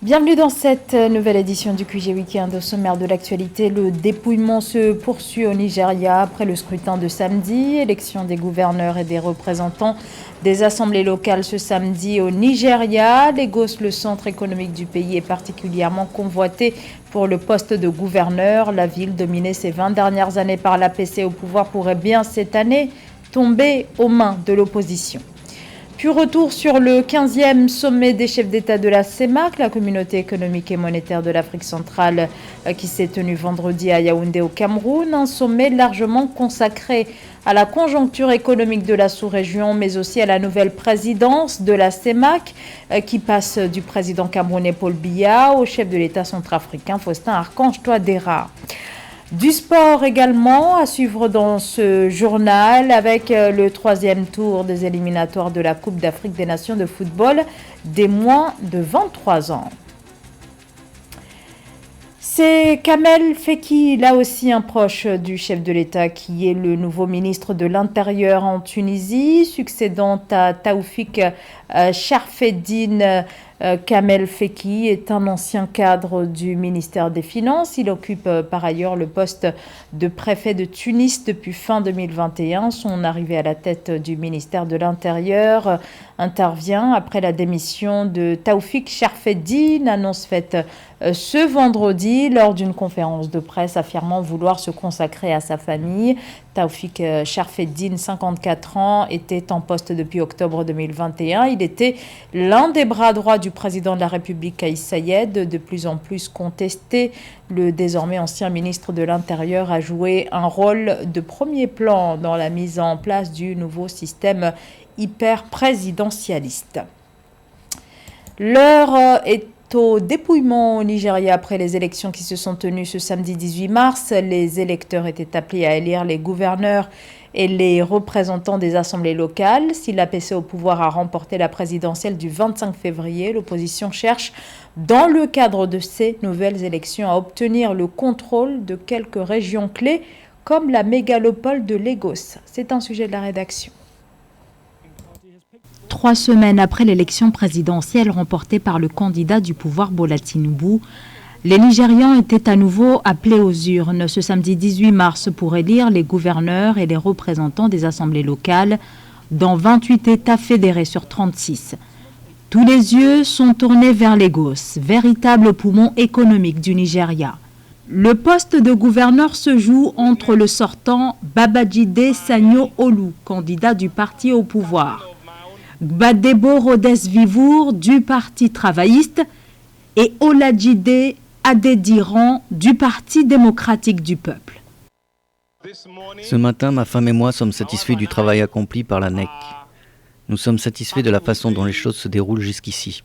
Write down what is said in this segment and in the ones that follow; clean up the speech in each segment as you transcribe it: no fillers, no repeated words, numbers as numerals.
Bienvenue dans cette nouvelle édition du QG Weekend. Au sommaire de l'actualité, le dépouillement se poursuit au Nigeria après le scrutin de samedi. Élection des gouverneurs et des représentants des assemblées locales ce samedi au Nigeria. Lagos, le centre économique du pays, est particulièrement convoité pour le poste de gouverneur. La ville, dominée ces 20 dernières années par l'APC au pouvoir, pourrait bien cette année tomber aux mains de l'opposition. Puis retour sur le 15e sommet des chefs d'État de la CEMAC, la communauté économique et monétaire de l'Afrique centrale, qui s'est tenu vendredi à Yaoundé au Cameroun. Un sommet largement consacré à la conjoncture économique de la sous-région, mais aussi à la nouvelle présidence de la CEMAC, qui passe du président camerounais Paul Biya au chef de l'État centrafricain Faustin Archange Touadéra. Du sport également à suivre dans ce journal avec le 3e tour des éliminatoires de la Coupe d'Afrique des Nations de football des moins de 23 ans. C'est Kamel Feki, là aussi un proche du chef de l'État, qui est le nouveau ministre de l'Intérieur en Tunisie, succédant à Taoufik Charfeddine. Kamel Feki est un ancien cadre du ministère des Finances. Il occupe par ailleurs le poste de préfet de Tunis depuis fin 2021. Son arrivée à la tête du ministère de l'Intérieur intervient après la démission de Taoufik Charfeddine, annonce faite ce vendredi lors d'une conférence de presse affirmant vouloir se consacrer à sa famille. Taoufik Charfeddine, 54 ans, était en poste depuis octobre 2021. Il était l'un des bras droits du président de la République, Kais Saied, de plus en plus contesté. Le désormais ancien ministre de l'Intérieur a joué un rôle de premier plan dans la mise en place du nouveau système hyper-présidentialiste. L'heure est au dépouillement au Nigeria après les élections qui se sont tenues ce samedi 18 mars. Les électeurs étaient appelés à élire les gouverneurs et les représentants des assemblées locales. Si l'APC au pouvoir a remporté la présidentielle du 25 février, l'opposition cherche, dans le cadre de ces nouvelles élections, à obtenir le contrôle de quelques régions clés, comme la mégalopole de Lagos. C'est un sujet de la rédaction. 3 semaines après l'élection présidentielle remportée par le candidat du pouvoir Bola Tinubu, les Nigérians étaient à nouveau appelés aux urnes ce samedi 18 mars pour élire les gouverneurs et les représentants des assemblées locales dans 28 États fédérés sur 36. Tous les yeux sont tournés vers Lagos, véritable poumon économique du Nigeria. Le poste de gouverneur se joue entre le sortant Babajide Sanwo-Olu, candidat du parti au pouvoir, Gbadebo Rhodes-Vivour du Parti travailliste et Olajide Adediran du Parti démocratique du peuple. Ce matin, ma femme et moi sommes satisfaits du travail accompli par la NEC. Nous sommes satisfaits de la façon dont les choses se déroulent jusqu'ici.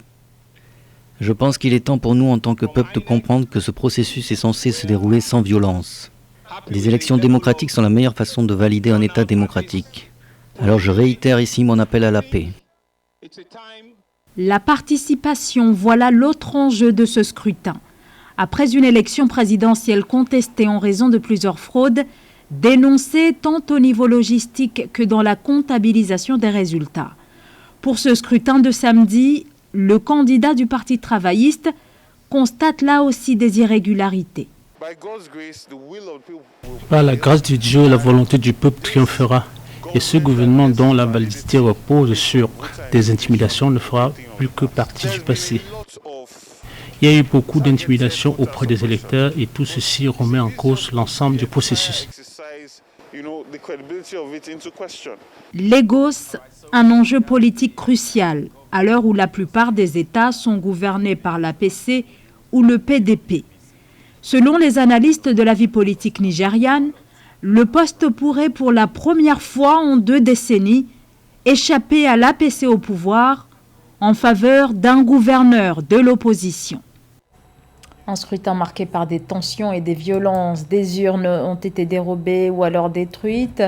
Je pense qu'il est temps pour nous en tant que peuple de comprendre que ce processus est censé se dérouler sans violence. Les élections démocratiques sont la meilleure façon de valider un État démocratique. Alors je réitère ici mon appel à la paix. La participation, voilà l'autre enjeu de ce scrutin. Après une élection présidentielle contestée en raison de plusieurs fraudes, dénoncée tant au niveau logistique que dans la comptabilisation des résultats. Pour ce scrutin de samedi, le candidat du Parti travailliste constate là aussi des irrégularités. Par la grâce de Dieu, la volonté du peuple triomphera. Et ce gouvernement dont la validité repose sur des intimidations ne fera plus que partie du passé. Il y a eu beaucoup d'intimidations auprès des électeurs et tout ceci remet en cause l'ensemble du processus. Lagos, un enjeu politique crucial, à l'heure où la plupart des États sont gouvernés par l'APC ou le PDP. Selon les analystes de la vie politique nigériane, le poste pourrait pour la première fois en 2 décennies échapper à l'APC au pouvoir en faveur d'un gouverneur de l'opposition. Un scrutin marqué par des tensions et des violences. Des urnes ont été dérobées ou alors détruites.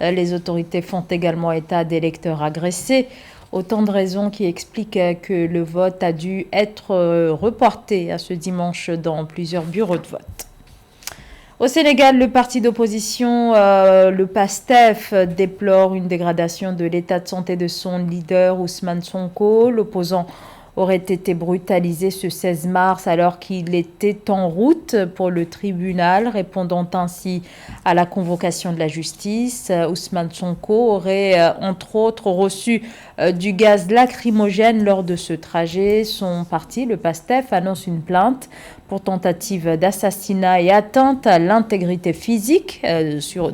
Les autorités font également état d'électeurs agressés. Autant de raisons qui expliquent que le vote a dû être reporté à ce dimanche dans plusieurs bureaux de vote. Au Sénégal, le parti d'opposition, le PASTEF, déplore une dégradation de l'état de santé de son leader Ousmane Sonko. L'opposant aurait été brutalisé ce 16 mars alors qu'il était en route pour le tribunal, répondant ainsi à la convocation de la justice. Ousmane Sonko aurait entre autres reçu du gaz lacrymogène lors de ce trajet. Son parti, le PASTEF, annonce une plainte pour tentative d'assassinat et atteinte à l'intégrité physique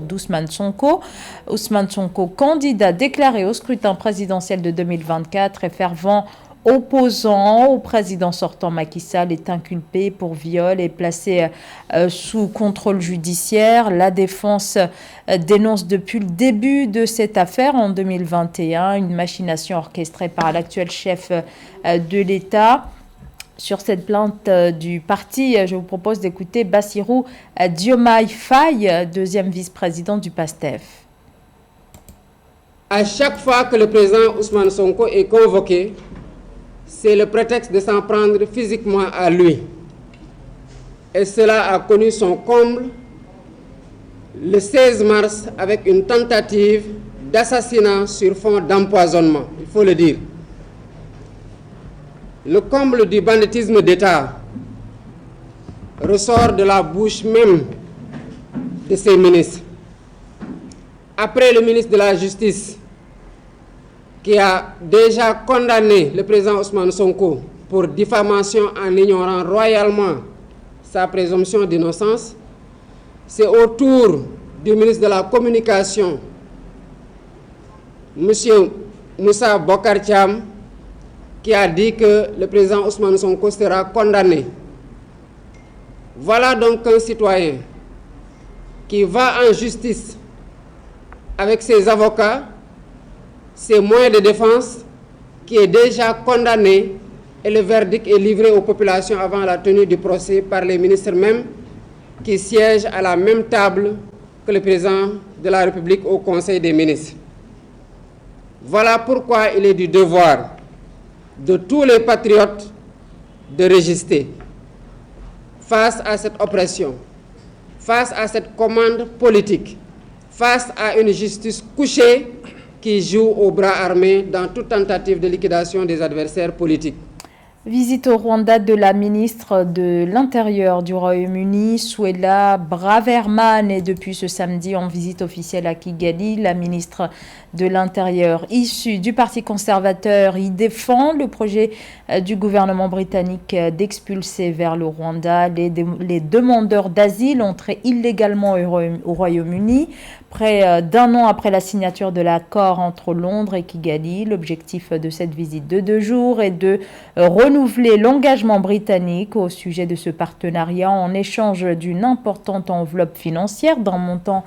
d'Ousmane Sonko. Ousmane Sonko, candidat déclaré au scrutin présidentiel de 2024 et fervent opposant au président sortant Macky Sall, est inculpé pour viol et placé sous contrôle judiciaire. La défense dénonce depuis le début de cette affaire en 2021 une machination orchestrée par l'actuel chef de l'État. Sur cette plainte du parti, je vous propose d'écouter Bassirou Diomaye Faye, deuxième vice-président du PASTEF. À chaque fois que le président Ousmane Sonko est convoqué, c'est le prétexte de s'en prendre physiquement à lui. Et cela a connu son comble le 16 mars avec une tentative d'assassinat sur fond d'empoisonnement, il faut le dire. Le comble du banditisme d'État ressort de la bouche même de ses ministres. Après le ministre de la Justice, qui a déjà condamné le président Ousmane Sonko pour diffamation en ignorant royalement sa présomption d'innocence, c'est au tour du ministre de la Communication, M. Moussa Bokar Thiam, qui a dit que le président Ousmane Sonko sera condamné. Voilà donc un citoyen qui va en justice avec ses avocats, ses moyens de défense, qui est déjà condamné et le verdict est livré aux populations avant la tenue du procès par les ministres mêmes qui siègent à la même table que le président de la République au Conseil des ministres. Voilà pourquoi il est du devoir de tous les patriotes de résister face à cette oppression, face à cette commande politique, face à une justice couchée qui joue au bras armé dans toute tentative de liquidation des adversaires politiques. Visite au Rwanda de la ministre de l'Intérieur du Royaume-Uni, Suella Braverman, est depuis ce samedi en visite officielle à Kigali. La ministre de l'Intérieur, issue du Parti conservateur, y défend le projet du gouvernement britannique d'expulser vers le Rwanda les demandeurs d'asile entrés illégalement au Royaume-Uni. Près d'un an après la signature de l'accord entre Londres et Kigali, l'objectif de cette visite de 2 jours est de renouveler l'engagement britannique au sujet de ce partenariat en échange d'une importante enveloppe financière d'un montant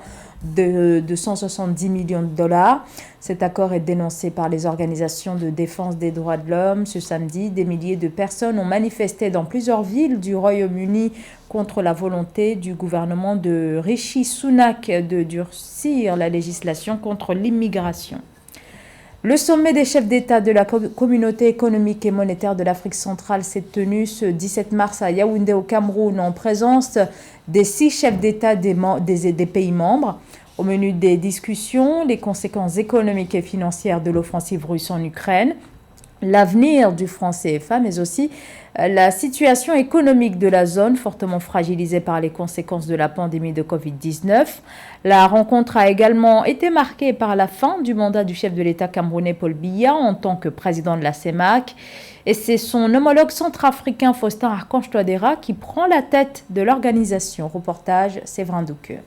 de 170 millions de dollars. Cet accord est dénoncé par les organisations de défense des droits de l'homme. Ce samedi, des milliers de personnes ont manifesté dans plusieurs villes du Royaume-Uni contre la volonté du gouvernement de Rishi Sunak de durcir la législation contre l'immigration. Le sommet des chefs d'État de la communauté économique et monétaire de l'Afrique centrale s'est tenu ce 17 mars à Yaoundé au Cameroun en présence des 6 chefs d'État des pays membres. Au menu des discussions, les conséquences économiques et financières de l'offensive russe en Ukraine, l'avenir du franc CFA, mais aussi la situation économique de la zone fortement fragilisée par les conséquences de la pandémie de Covid-19. La rencontre a également été marquée par la fin du mandat du chef de l'État camerounais Paul Biya en tant que président de la CEMAC. Et c'est son homologue centrafricain Faustin Archange Touadéra qui prend la tête de l'organisation. Reportage Séverin Douqueux.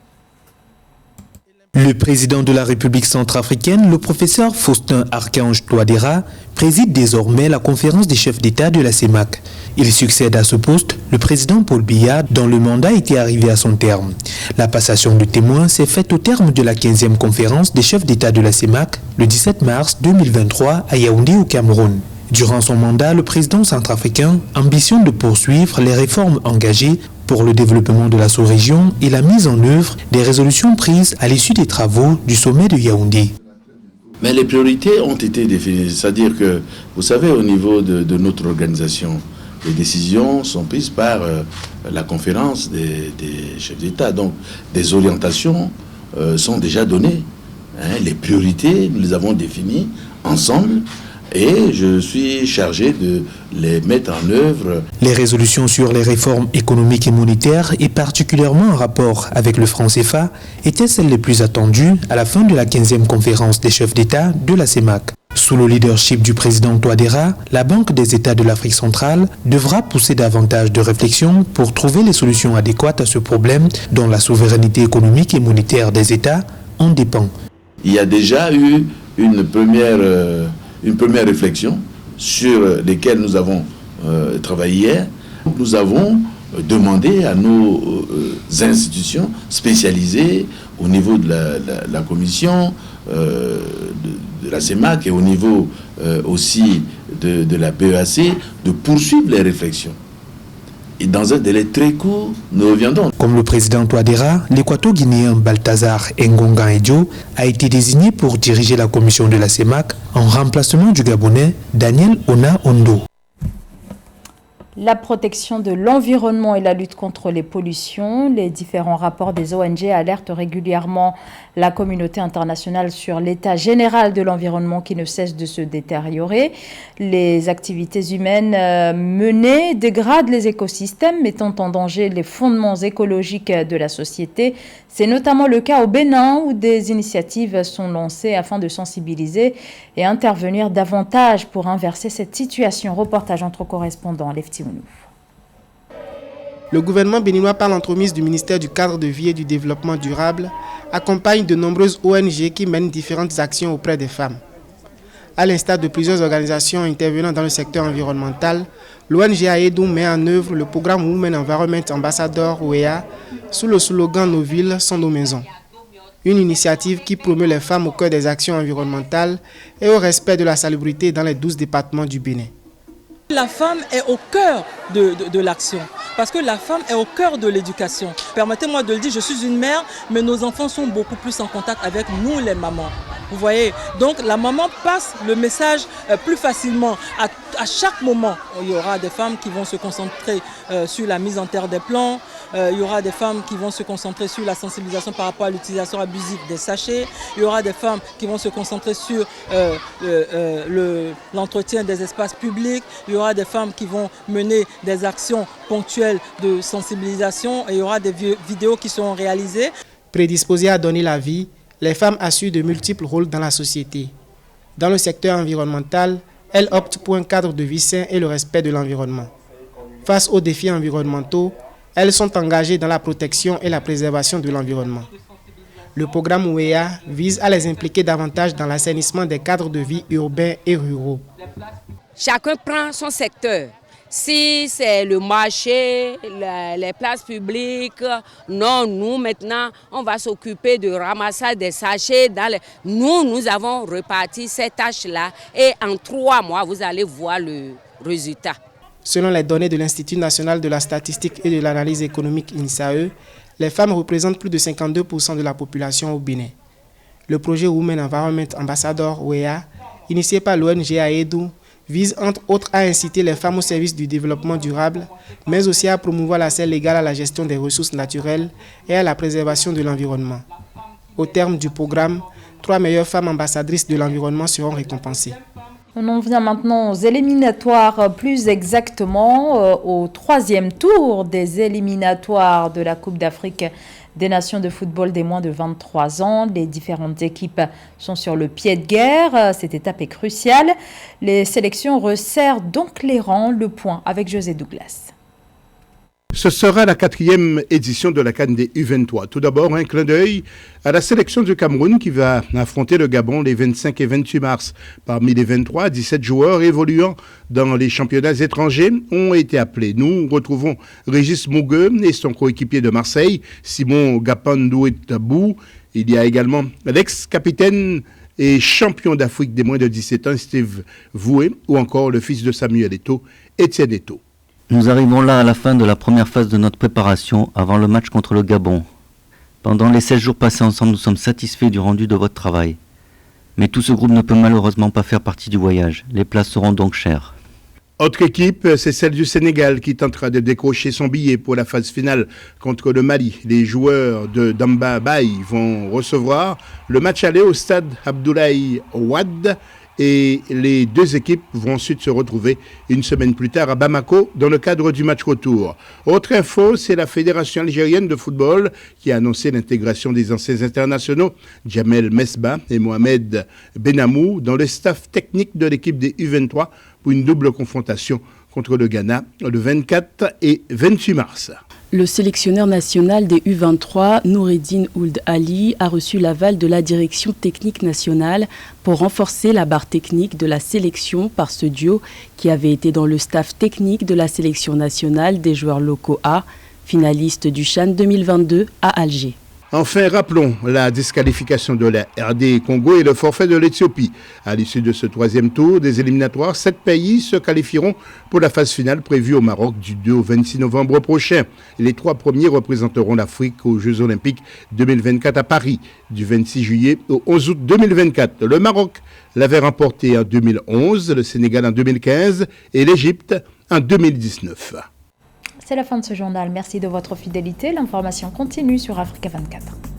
Le président de la République centrafricaine, le professeur Faustin Archange Touadéra, préside désormais la conférence des chefs d'État de la CEMAC. Il succède à ce poste le président Paul Biya, dont le mandat était arrivé à son terme. La passation de témoins s'est faite au terme de la 15e conférence des chefs d'État de la CEMAC, le 17 mars 2023 à Yaoundé au Cameroun. Durant son mandat, le président centrafricain ambitionne de poursuivre les réformes engagées pour le développement de la sous-région et la mise en œuvre des résolutions prises à l'issue des travaux du sommet de Yaoundé. Mais les priorités ont été définies, c'est-à-dire que, vous savez, au niveau de notre organisation, les décisions sont prises par la conférence des chefs d'État. Donc, des orientations sont déjà données. Les priorités, nous les avons définies ensemble. Et je suis chargé de les mettre en œuvre. Les résolutions sur les réformes économiques et monétaires, et particulièrement en rapport avec le franc CFA, étaient celles les plus attendues à la fin de la 15e conférence des chefs d'État de la CEMAC. Sous le leadership du président Touadéra, la Banque des États de l'Afrique centrale devra pousser davantage de réflexion pour trouver les solutions adéquates à ce problème dont la souveraineté économique et monétaire des États en dépend. Il y a déjà eu une première réflexion sur lesquelles nous avons travaillé hier. Nous avons demandé à nos institutions spécialisées au niveau de la commission, de la CEMAC et au niveau aussi de la PEAC de poursuivre les réflexions. Et dans un délai très court, nous reviendrons. Comme le président Touadéra, l'équato-guinéen Balthazar Ngonga Edjo a été désigné pour diriger la commission de la CEMAC en remplacement du Gabonais Daniel Ona Ondo. La protection de l'environnement et la lutte contre les pollutions. Les différents rapports des ONG alertent régulièrement la communauté internationale sur l'état général de l'environnement qui ne cesse de se détériorer. Les activités humaines menées dégradent les écosystèmes, mettant en danger les fondements écologiques de la société. C'est notamment le cas au Bénin où des initiatives sont lancées afin de sensibiliser et intervenir davantage pour inverser cette situation. Reportage entre correspondants, Lefti Mounouf. Le gouvernement béninois, par l'entremise du ministère du Cadre de vie et du Développement durable, accompagne de nombreuses ONG qui mènent différentes actions auprès des femmes. À l'instar de plusieurs organisations intervenant dans le secteur environnemental, l'ONG AEDU met en œuvre le programme Women Environment Ambassador WEA sous le slogan « Nos villes sont nos maisons ». Une initiative qui promeut les femmes au cœur des actions environnementales et au respect de la salubrité dans les 12 départements du Bénin. La femme est au cœur de l'action, parce que la femme est au cœur de l'éducation. Permettez-moi de le dire, je suis une mère, mais nos enfants sont beaucoup plus en contact avec nous les mamans. Vous voyez, donc la maman passe le message plus facilement. À chaque moment, il y aura des femmes qui vont se concentrer sur la mise en terre des plants, il y aura des femmes qui vont se concentrer sur la sensibilisation par rapport à l'utilisation abusive des sachets, il y aura des femmes qui vont se concentrer sur l'entretien des espaces publics, il y aura des femmes qui vont mener des actions ponctuelles de sensibilisation et il y aura des vidéos qui seront réalisées. Prédisposées à donner la vie, les femmes assurent de multiples rôles dans la société. Dans le secteur environnemental, elles optent pour un cadre de vie sain et le respect de l'environnement. Face aux défis environnementaux, elles sont engagées dans la protection et la préservation de l'environnement. Le programme WEA vise à les impliquer davantage dans l'assainissement des cadres de vie urbains et ruraux. Chacun prend son secteur. Si c'est le marché, les places publiques, non, nous maintenant, on va s'occuper de ramasser des sachets. Nous avons reparti ces tâches-là et en 3 mois, vous allez voir le résultat. Selon les données de l'Institut national de la statistique et de l'analyse économique INSAE, les femmes représentent plus de 52% de la population au Bénin. Le projet Women Environment Ambassador WEA, initié par l'ONG AEDU, vise entre autres à inciter les femmes au service du développement durable, mais aussi à promouvoir l'accès légal à la gestion des ressources naturelles et à la préservation de l'environnement. Au terme du programme, 3 meilleures femmes ambassadrices de l'environnement seront récompensées. On en vient maintenant aux éliminatoires, plus exactement au 3e tour des éliminatoires de la Coupe d'Afrique des Nations de football des moins de 23 ans. Les différentes équipes sont sur le pied de guerre. Cette étape est cruciale. Les sélections resserrent donc les rangs. Le point avec José Douglas. Ce sera la 4e édition de la CAN des U23. Tout d'abord, un clin d'œil à la sélection du Cameroun qui va affronter le Gabon les 25 et 28 mars. Parmi les 23, 17 joueurs évoluant dans les championnats étrangers ont été appelés. Nous retrouvons Régis Mougueux et son coéquipier de Marseille, Simon Gapandouetabou. Il y a également l'ex-capitaine et champion d'Afrique des moins de 17 ans, Steve Voué, ou encore le fils de Samuel Eto'o, Étienne Eto'o. Nous arrivons là à la fin de la première phase de notre préparation avant le match contre le Gabon. Pendant les 16 jours passés ensemble, nous sommes satisfaits du rendu de votre travail. Mais tout ce groupe ne peut malheureusement pas faire partie du voyage. Les places seront donc chères. Autre équipe, c'est celle du Sénégal qui tentera de décrocher son billet pour la phase finale contre le Mali. Les joueurs de Damba Baye vont recevoir le match aller au stade Abdoulaye Wade et les deux équipes vont ensuite se retrouver une semaine plus tard à Bamako dans le cadre du match retour. Autre info, c'est la Fédération algérienne de football qui a annoncé l'intégration des anciens internationaux Djamel Mesba et Mohamed Benamou dans le staff technique de l'équipe des U23 pour une double confrontation contre le Ghana le 24 et 28 mars. Le sélectionneur national des U23, Noureddine Ould Ali, a reçu l'aval de la direction technique nationale pour renforcer la barre technique de la sélection par ce duo qui avait été dans le staff technique de la sélection nationale des joueurs locaux A, finaliste du CHAN 2022 à Alger. Enfin, rappelons la disqualification de la RD Congo et le forfait de l'Éthiopie. À l'issue de ce troisième tour des éliminatoires, 7 pays se qualifieront pour la phase finale prévue au Maroc du 2 au 26 novembre prochain. Les 3 premiers représenteront l'Afrique aux Jeux Olympiques 2024 à Paris, du 26 juillet au 11 août 2024. Le Maroc l'avait remporté en 2011, le Sénégal en 2015 et l'Égypte en 2019. C'est la fin de ce journal. Merci de votre fidélité. L'information continue sur Africa 24.